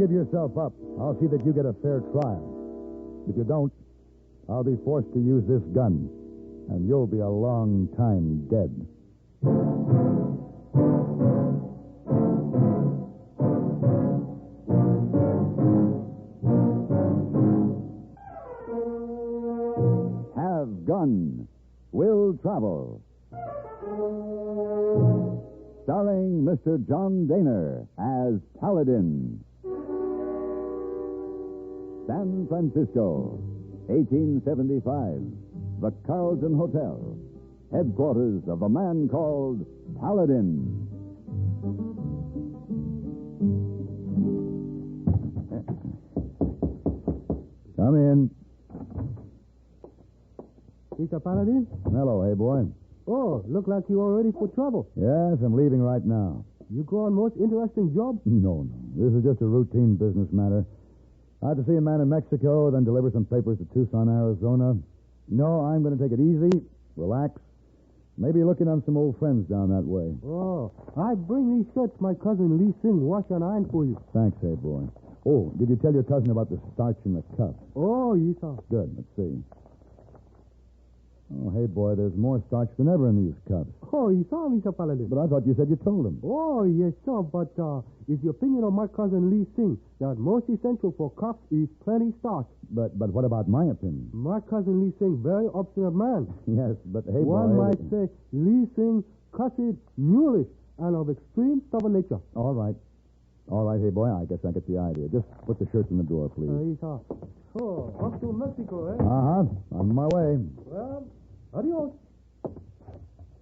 give yourself up, I'll see that you get a fair trial. If you don't, I'll be forced to use this gun, and you'll be a long time dead. Have Gun. Will Travel. Starring Mr. John Daner as Paladin. San Francisco, 1875. The Carlton Hotel. Headquarters of the man called Paladin. Come in. Mr. Paladin? Hello, hey boy. Oh, look like you are ready for trouble. Yes, I'm leaving right now. You go on most interesting job? No. This is just a routine business matter. I have to see a man in Mexico, then deliver some papers to Tucson, Arizona. No, I'm going to take it easy, relax. Maybe looking on some old friends down that way. Oh, I bring these shirts my cousin Lee Sing wash and iron for you. Thanks, hey boy. Oh, did you tell your cousin about the starch in the cup? Oh, yes, sir. Good, let's see. Oh, hey boy, there's more starch than ever in these cups. Oh, you saw Mr. Paladin. But I thought you said you told him. Oh, yes, sir, but it's the opinion of my cousin Lee Sing that most essential for cups is plenty starch. But what about my opinion? My cousin Lee Sing, very obstinate man. Yes, but hey boy... One might say Lee Sing, cussed, mulish, and of extreme stubborn nature. All right. All right, hey boy, I guess I get the idea. Just put the shirts in the drawer, please. Yes, sir. Oh, off to Mexico, eh? Uh-huh. On my way. Well, adios.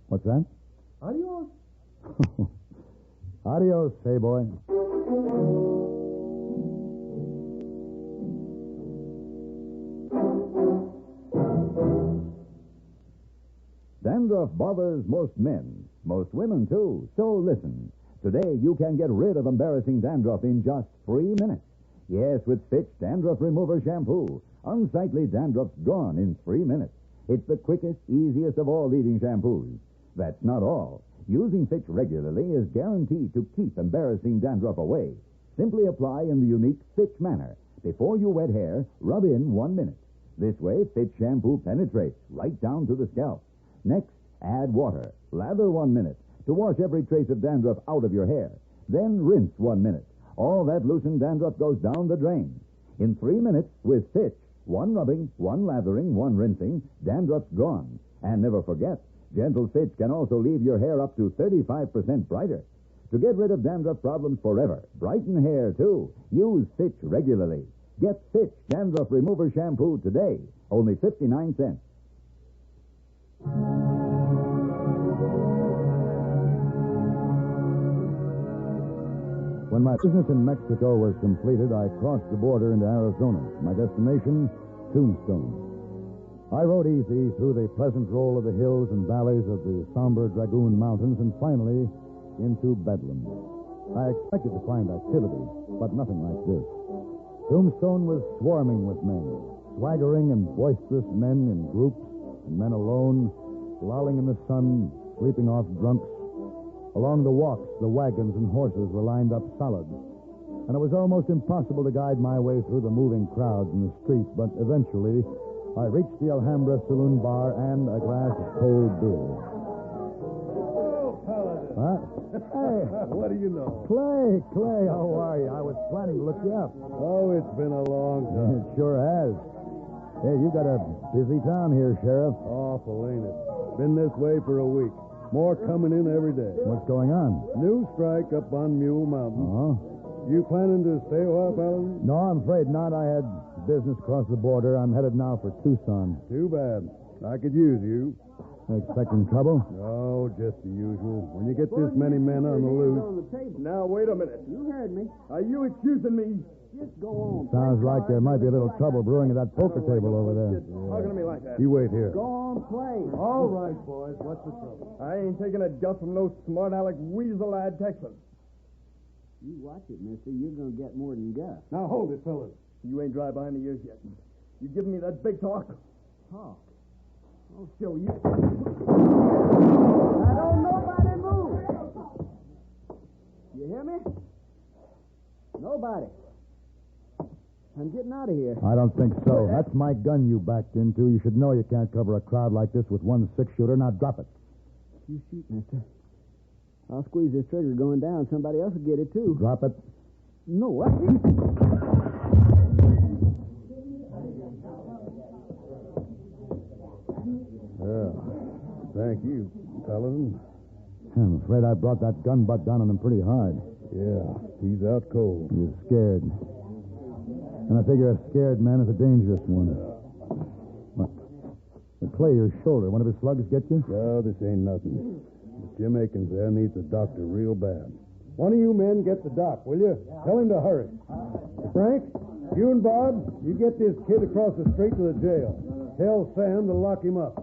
What's that? Adios. Adios, hey boy. Dandruff bothers most men, most women, too. So listen. Today, you can get rid of embarrassing dandruff in just 3 minutes. Yes, with Fitch Dandruff Remover Shampoo. Unsightly dandruff's gone in 3 minutes. It's the quickest, easiest of all leading shampoos. That's not all. Using Fitch regularly is guaranteed to keep embarrassing dandruff away. Simply apply in the unique Fitch manner. Before you wet hair, rub in 1 minute. This way, Fitch shampoo penetrates right down to the scalp. Next, add water. Lather 1 minute to wash every trace of dandruff out of your hair. Then rinse 1 minute. All that loosened dandruff goes down the drain. In 3 minutes, with Fitch, 1 rubbing, 1 lathering, 1 rinsing, dandruff's gone. And never forget, Gentle Fitch can also leave your hair up to 35% brighter. To get rid of dandruff problems forever, brighten hair, too, use Fitch regularly. Get Fitch Dandruff Remover Shampoo today. Only 59 cents. When my business in Mexico was completed, I crossed the border into Arizona. My destination, Tombstone. I rode easy through the pleasant roll of the hills and valleys of the somber Dragoon Mountains and finally into Bedlam. I expected to find activity, but nothing like this. Tombstone was swarming with men, swaggering and boisterous men in groups, and men alone, lolling in the sun, sleeping off drunks. Along the walks, the wagons and horses were lined up solid, and it was almost impossible to guide my way through the moving crowds in the street, but eventually I reached the Alhambra Saloon Bar and a glass of cold beer. Oh, Paladin. Huh? Hey. What do you know? Clay, how are you? I was planning to look you up. Oh, it's been a long time. It sure has. Hey, you got a busy town here, Sheriff. Awful, ain't it? Been this way for a week. More coming in every day. What's going on? New strike up on Mule Mountain. Oh? You planning to stay a while, Paladin? No, I'm afraid not. I had business across the border. I'm headed now for Tucson. Too bad. I could use you. Expecting trouble? No, just the usual. When you get this many men on the loose. Now, wait a minute. You heard me. Are you accusing me? Just go on. Sounds like there might be a little trouble brewing at that poker table over there. Talking to me like that. You wait here. Go on, play. All right, boys. What's the trouble? I ain't taking a guff from no smart aleck weasel-eyed Texan. You watch it, mister. You're going to get more than guff. Now, hold it, fellas. You ain't dry behind the ears yet. You giving me that big talk? Talk. I'll show you. Now, don't nobody move. You hear me? Nobody. I'm getting out of here. I don't think so. That's my gun you backed into. You should know you can't cover a crowd like this with one six-shooter. Now drop it. You shoot, mister. I'll squeeze this trigger going down. Somebody else will get it, too. Drop it. No, I... Thank you, Paladin. I'm afraid I brought that gun butt down on him pretty hard. Yeah, he's out cold. You're scared. And I figure a scared man is a dangerous one. What? Clay, your shoulder. One of his slugs get you? No, this ain't nothing. Jim Akins there needs a doctor real bad. One of you men get the doc, will you? Tell him to hurry. Frank, you and Bob, you get this kid across the street to the jail. Tell Sam to lock him up.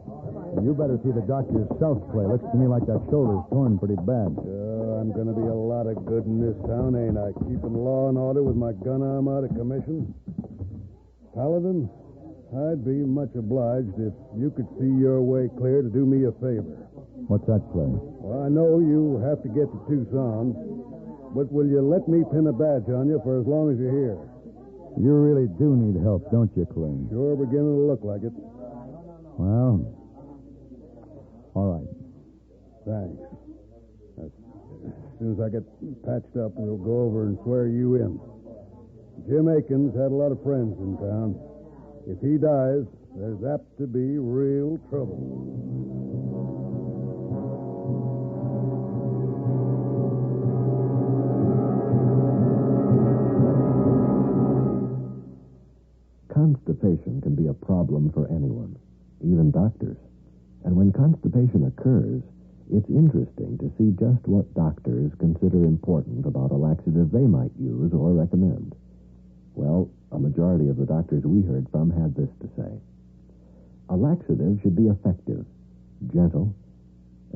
You better see the doctor yourself, Clay. Looks to me like that shoulder's torn pretty bad. I'm going to be a lot of good in this town, ain't I? Keeping law and order with my gun arm out of commission. Paladin, I'd be much obliged if you could see your way clear to do me a favor. What's that, Clay? Well, I know you have to get to Tucson, but will you let me pin a badge on you for as long as you're here? You really do need help, don't you, Clay? Sure beginning to look like it. Well, all right. Thanks. As soon as I get patched up, we'll go over and swear you in. Jim Akins had a lot of friends in town. If he dies, there's apt to be real trouble. Constipation can be a problem for anyone, even doctors. And when constipation occurs, it's interesting to see just what doctors consider important about a laxative they might use or recommend. Well, a majority of the doctors we heard from had this to say. A laxative should be effective, gentle,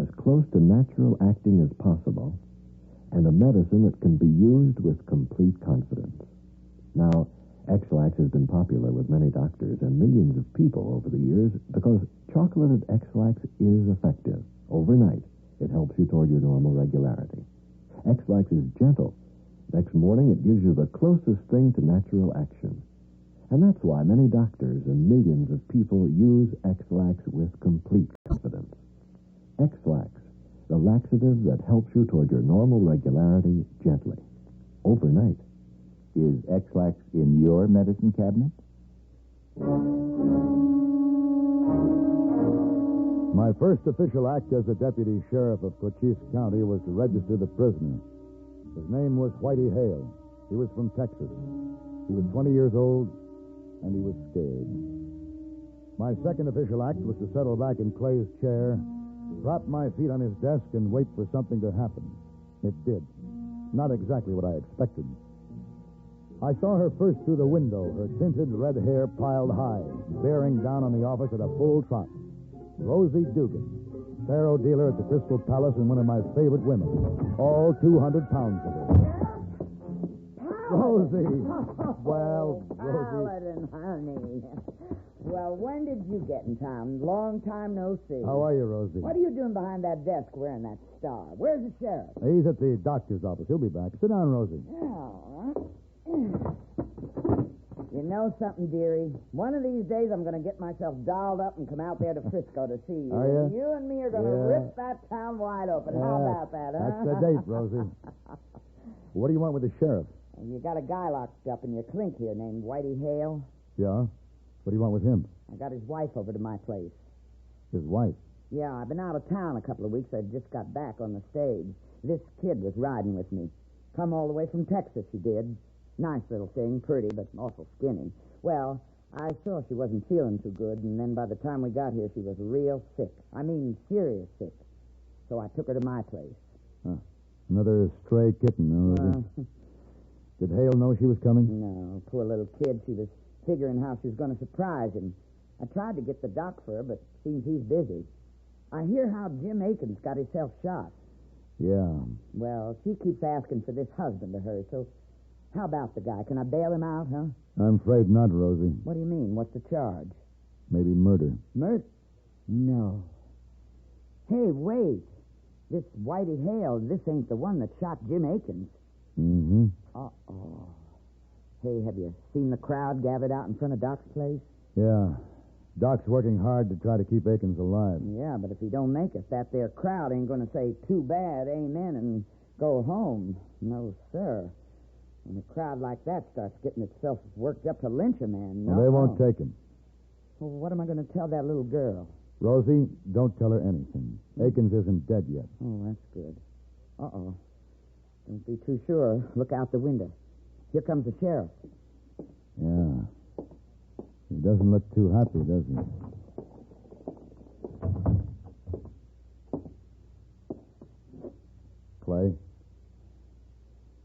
as close to natural acting as possible, and a medicine that can be used with complete confidence. Now, X-Lax has been popular with many doctors and millions of people over the years because chocolated X-Lax is effective. Overnight, it helps you toward your normal regularity. X-Lax is gentle. Next morning, it gives you the closest thing to natural action. And that's why many doctors and millions of people use X-Lax with complete confidence. X-Lax, the laxative that helps you toward your normal regularity gently. Overnight. Is X-Lax in your medicine cabinet? My first official act as a deputy sheriff of Cochise County was to register the prisoner. His name was Whitey Hale. He was from Texas. He was 20 years old, and he was scared. My second official act was to settle back in Clay's chair, prop my feet on his desk, and wait for something to happen. It did. Not exactly what I expected. I saw her first through the window, her tinted red hair piled high, bearing down on the office at a full trot. Rosie Dugan, faro dealer at the Crystal Palace and one of my favorite women. All 200 pounds of her. Rosie! Well, Rosie... Paladin, honey. Well, when did you get in town? Long time no see. How are you, Rosie? What are you doing behind that desk wearing that star? Where's the sheriff? He's at the doctor's office. He'll be back. Sit down, Rosie. Yeah, all right. You know something, dearie? One of these days I'm going to get myself dolled up and come out there to Frisco to see you. Are you? You and me are going to rip that town wide open. How about that, huh? That's the date, Rosie. What do you want with the sheriff? You got a guy locked up in your clink here named Whitey Hale. Yeah? What do you want with him? I got his wife over to my place. His wife? Yeah, I've been out of town a couple of weeks. I just got back on the stage. This kid was riding with me. Come all the way from Texas, he did. Nice little thing, pretty, but awful skinny. Well, I saw she wasn't feeling too good, and then by the time we got here, she was real sick. I mean, serious sick. So I took her to my place. Huh. Another stray kitten, huh, Rosie? Did Hale know she was coming? No, poor little kid. She was figuring how she was going to surprise him. I tried to get the doc for her, but seems he's busy. I hear how Jim Akins got himself shot. Yeah. Well, she keeps asking for this husband of hers, so how about the guy? Can I bail him out, huh? I'm afraid not, Rosie. What do you mean? What's the charge? Maybe murder. Murder? No. Hey, wait. This Whitey Hale, this ain't the one that shot Jim Akins. Mm-hmm. Uh-oh. Hey, have you seen the crowd gathered out in front of Doc's place? Yeah. Doc's working hard to try to keep Akins alive. Yeah, but if he don't make it, that there crowd ain't going to say, too bad, amen, and go home. No, sir. When a crowd like that starts getting itself worked up to lynch a man, no. Well, they won't take him. Well, what am I going to tell that little girl? Rosie, don't tell her anything. Akins isn't dead yet. Oh, that's good. Uh-oh. Don't be too sure. Look out the window. Here comes the sheriff. Yeah. He doesn't look too happy, does he? Clay?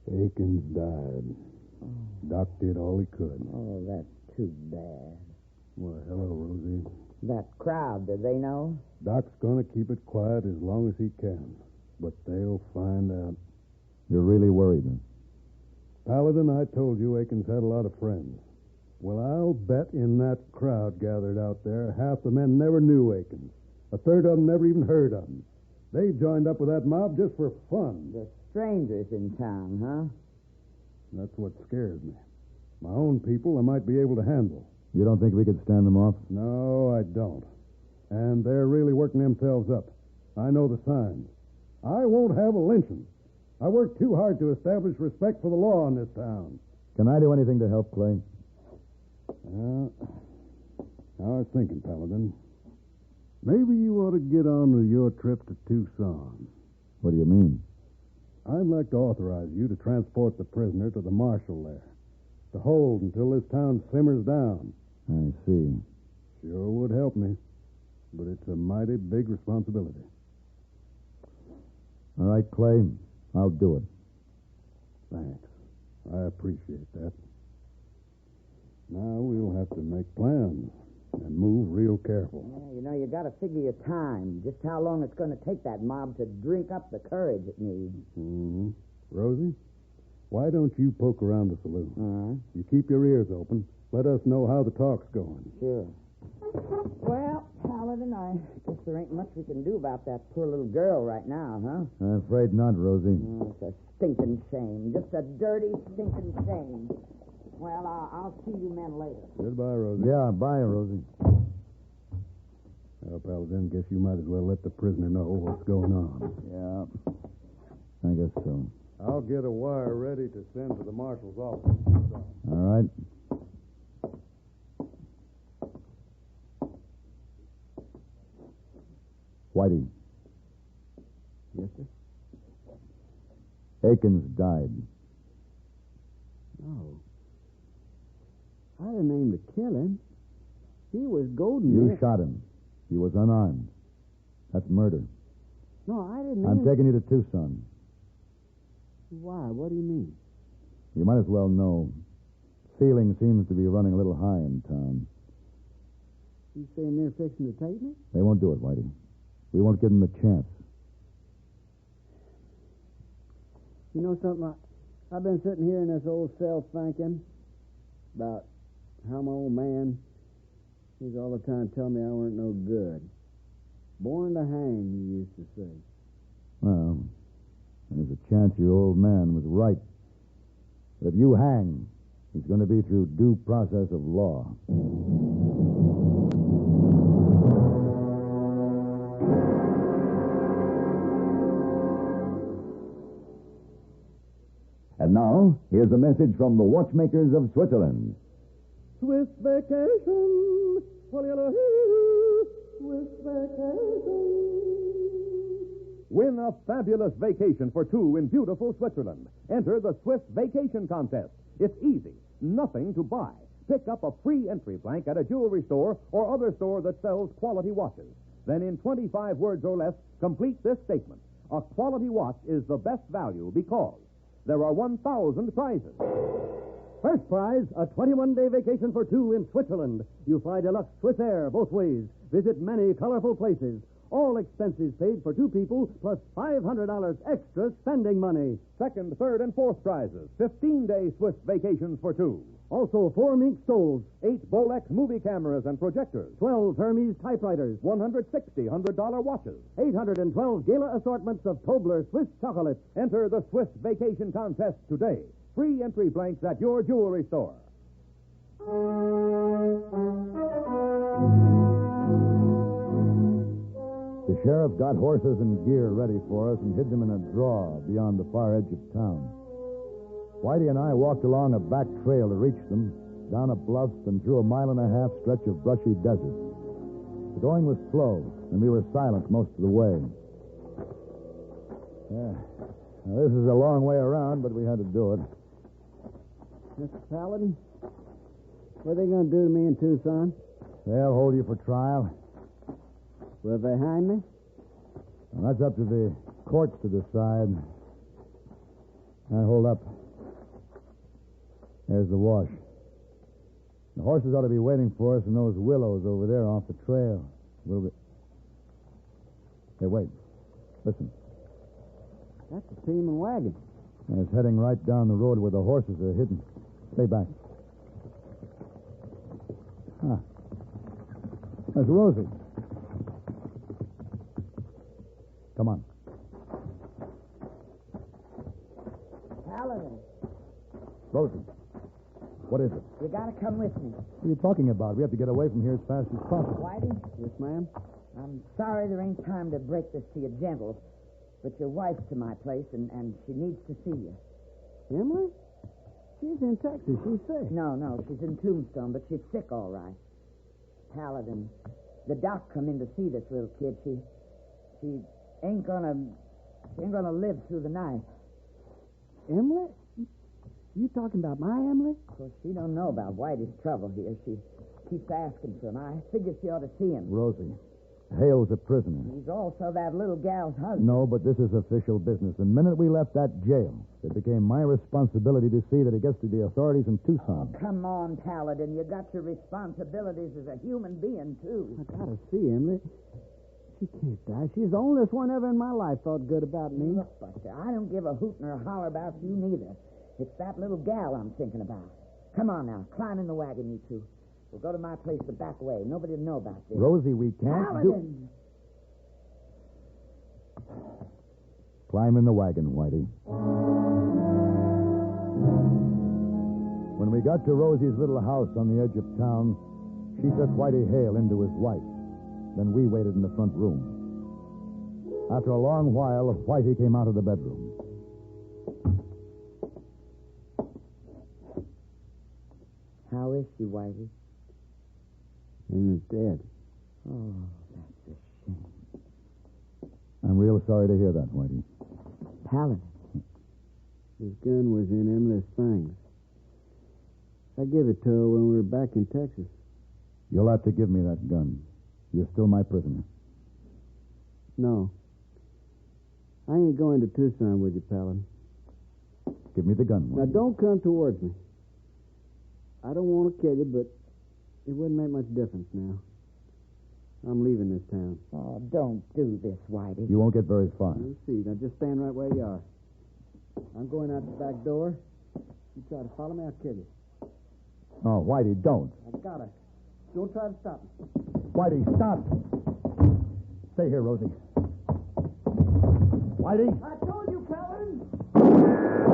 Akins died. Doc did all he could. Oh, that's too bad. Well, hello, Rosie. That crowd, do they know? Doc's going to keep it quiet as long as he can. But they'll find out. You're really worried, huh? Paladin, I told you Akins had a lot of friends. Well, I'll bet in that crowd gathered out there, half the men never knew Akins. A third of them never even heard of him. They joined up with that mob just for fun. The strangers in town, huh? That's what scares me. My own people I might be able to handle. You don't think we could stand them off? No, I don't. And they're really working themselves up. I know the signs. I won't have a lynching. I worked too hard to establish respect for the law in this town. Can I do anything to help, Clay? I was thinking, Paladin. Maybe you ought to get on with your trip to Tucson. What do you mean? I'd like to authorize you to transport the prisoner to the marshal there. To hold until this town simmers down. I see. Sure would help me. But it's a mighty big responsibility. All right, Clay. I'll do it. Thanks. I appreciate that. Now we'll have to make plans and move real careful. Yeah, you know, you got to figure your time. Just how long it's going to take that mob to drink up the courage it needs. Mm-hmm. Rosie, why don't you poke around the saloon? All right. You keep your ears open. Let us know how the talk's going. Sure. Well, Paladin, I guess there ain't much we can do about that poor little girl right now, huh? I'm afraid not, Rosie. Oh, it's a stinking shame. Just a dirty, stinking shame. Well, I'll see you men later. Goodbye, Rosie. Yeah, bye, Rosie. Well, Paladin, guess you might as well let the prisoner know what's going on. Yeah. I guess so. I'll get a wire ready to send to the marshal's office. All right. Whitey. Yes, sir? Akins died. Oh. I didn't aim to kill him. He was goading You me. shot him. He was unarmed. That's murder. No, I didn't I'm aim... taking you to Tucson. Why? What do you mean? You might as well know. Feeling seems to be running a little high in town. You saying they're fixing to take me? They won't do it, Whitey. We won't give them a chance. You know something? I've been sitting here in this old cell thinking about how my old man, he's all the time telling me I weren't no good. Born to hang, he used to say. Well, there's a chance your old man was right. But if you hang, it's going to be through due process of law. And now, here's a message from the watchmakers of Switzerland. Swiss vacation. Swiss vacation. Win a fabulous vacation for two in beautiful Switzerland. Enter the Swiss Vacation Contest. It's easy. Nothing to buy. Pick up a free entry blank at a jewelry store or other store that sells quality watches. Then in 25 words or less, complete this statement. A quality watch is the best value because there are 1,000 prizes. First prize, a 21-day vacation for two in Switzerland. You fly deluxe Swiss Air both ways. Visit many colorful places. All expenses paid for two people, plus $500 extra spending money. Second, third, and fourth prizes. 15-day Swiss vacations for two. Also, 4 mink stoves, 8 Bolex movie cameras and projectors. 12 Hermes typewriters, 160 $100 watches. 812 gala assortments of Tobler Swiss chocolates. Enter the Swiss Vacation Contest today. free entry blanks at your jewelry store. The sheriff got horses and gear ready for us and hid them in a draw beyond the far edge of town. Whitey and I walked along a back trail to reach them, down a bluff and through a 1.5-mile stretch of brushy desert. The going was slow, and we were silent most of the way. Yeah. Now, this is a long way around, but we had to do it. Mr. Paladin, what are they going to do to me in Tucson? They'll hold you for trial. Will they hang me? Well, that's up to the courts to decide. Now, hold up. There's the wash. The horses ought to be waiting for us in those willows over there off the trail. We'll be... Hey, wait. Listen. That's a team and wagon. And it's heading right down the road where the horses are hidden. Stay back. Ah. There's Rosie. Come on. Paladin, Rosie. What is it? you gotta come with me. What are you talking about? We have to get away from here as fast as possible. Whitey, Yes, ma'am? I'm sorry there ain't time to break this to you gentle, but your wife's to my place, and she needs to see you. Emily? She's in Texas. She's sick. No, she's in Tombstone, but she's sick all right. Paladin, the doc come in to see this little kid. She ain't gonna live through the night. Emily? You talking about my Emily? Of course, she don't know about Whitey's trouble here. She keeps asking for him. I figure she ought to see him. Rosie. Hale's a prisoner. He's also that little gal's husband. No, but this is official business. The minute we left that jail, it became my responsibility to see that he gets to the authorities in Tucson. Oh, come on, Paladin. You got your responsibilities as a human being, too. I gotta see Emily. She can't die. She's the only one ever in my life thought good about me. Look, Buster, I don't give a hoot nor a holler about you neither. It's that little gal I'm thinking about. Come on now. Climb in the wagon, you two. We'll go to my place the back way. Nobody'll know about this. Rosie, we can't Paladin! Climb in the wagon, Whitey. When we got to Rosie's little house on the edge of town, she took Whitey Hale into his wife. Then we waited in the front room. After a long while, Whitey came out of the bedroom. How is she, Whitey? Emily's dead. Oh, that's a shame. I'm real sorry to hear that, Whitey. Paladin. His gun was in Emily's fangs. I gave it to her when we were back in Texas. You'll have to give me that gun. You're still my prisoner. No. I ain't going to Tucson with you, Paladin. Give me the gun, Whitey. Now, don't come towards me. I don't want to kill you, but it wouldn't make much difference now. I'm leaving this town. Oh, don't do this, Whitey. You won't get very far. Let's see. Now, just stand right where you are. I'm going out the back door. You try to follow me, I'll kill you. Oh, Whitey, don't. I got her. Don't try to stop me. Whitey, stop. Stay here, Rosie. Whitey? I told you, Paladin!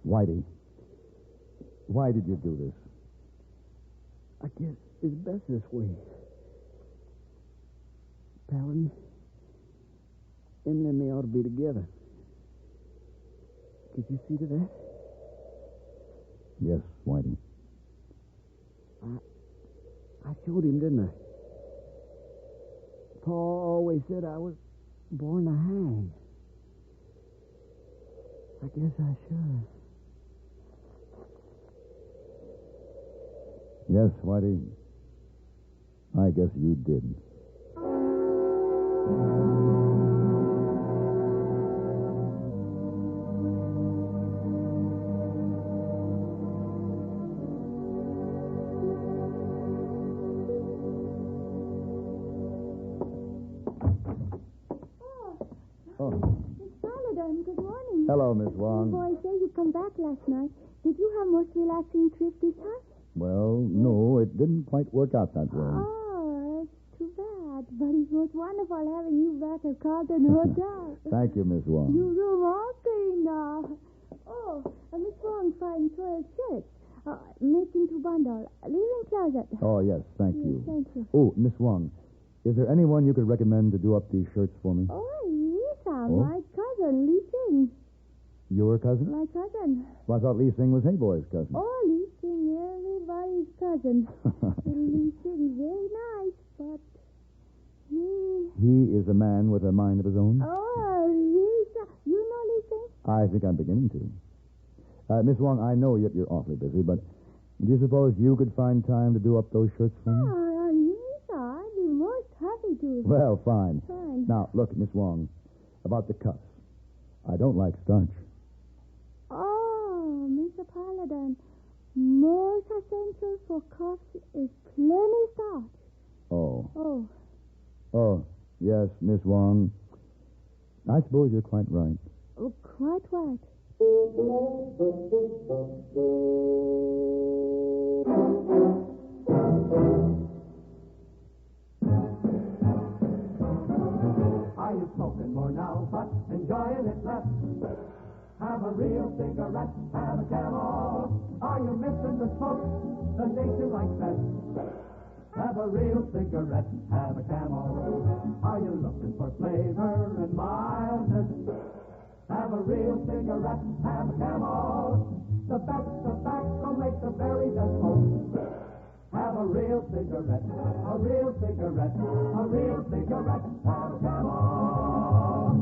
Whitey, why did you do this? I guess it's best this way. Paladin, Emily and me ought to be together. Could you see to that? Yes, Whitey. I showed him, didn't I? Paul always said I was born to hang. I guess I should. Yes, Whitey. I guess you did. Good morning. Hello, Miss Wong. Boy, say you come back last night. Did you have most relaxing trip this time? Well, no, it didn't quite work out that way. Oh, that's too bad. But it was wonderful having you back at Carlton Hotel. Thank you, Miss Wong. You room okay now. Oh, Miss Wong finds 12 shirts. Making to bundle. Leaving closet. Oh, yes, thank you. Thank you. Oh, Miss Wong, is there anyone you could recommend to do up these shirts for me? Oh, yes, my cousin, Lee Sing. Your cousin? My cousin. Well, I thought Lee Sing was Hey Boy's cousin. Oh, Lee Sing, everybody's cousin. Lee Sing, very nice, but he is a man with a mind of his own? Oh, you know Lee Sing? I think I'm beginning to. Miss Wong, I know you're awfully busy, but do you suppose you could find time to do up those shirts for me? Oh, yes, I'd be most happy to. Well, fine. Fine. Now, look, Miss Wong, about the cuffs. I don't like starch. Oh, Mr. Paladin, most essential for cuffs is plenty starch. Oh. Oh, yes, Miss Wong. I suppose you're quite right. Oh, quite right. Are you smoking more now, but enjoying it less? Have a real cigarette, have a Camel. Are you missing the smoke the nation likes best? Have a real cigarette, have a Camel. Are you looking for flavor and mildness? Have a real cigarette, have a Camel. The best tobacco makes the very best smoke. Have a real cigarette, a real cigarette, a real cigarette, have a Camel.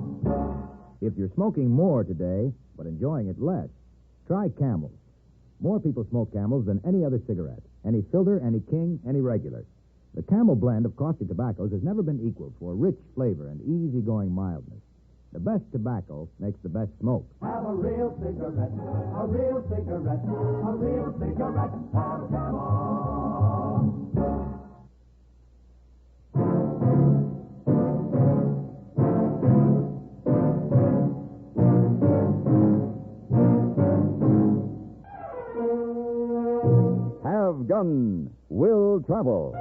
If you're smoking more today, but enjoying it less, try Camels. More people smoke Camels than any other cigarette. Any filter, any king, any regular. The Camel blend of costly tobaccos has never been equaled for rich flavor and easygoing mildness. The best tobacco makes the best smoke. Have a real cigarette, a real cigarette, a real cigarette, have a Camel. Have Gun Will Travel.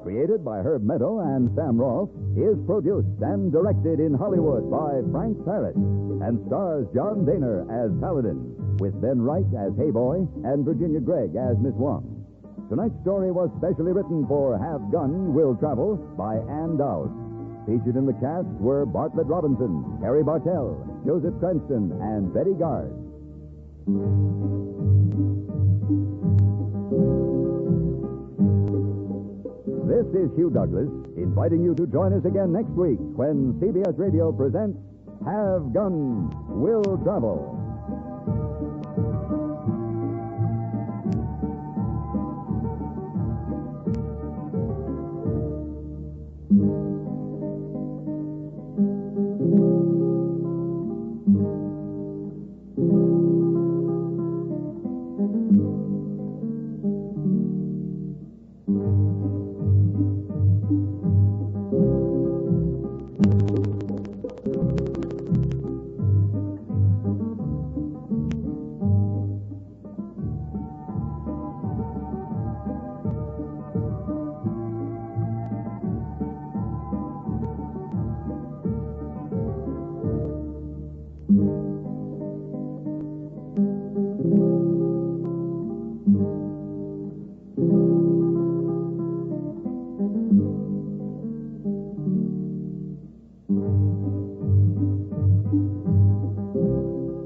Created by Herb Meadow and Sam Rolfe, is produced and directed in Hollywood by Frank Parrott and stars John Daner as Paladin, with Ben Wright as Hey Boy and Virginia Gregg as Miss Wong. Tonight's story was specially written for Have Gun Will Travel by Ann Dowd. Featured in the cast were Bartlett Robinson, Harry Bartell, Joseph Cranston, and Betty Gard. This is Hugh Douglas, inviting you to join us again next week when CBS Radio presents Have Gun Will Travel.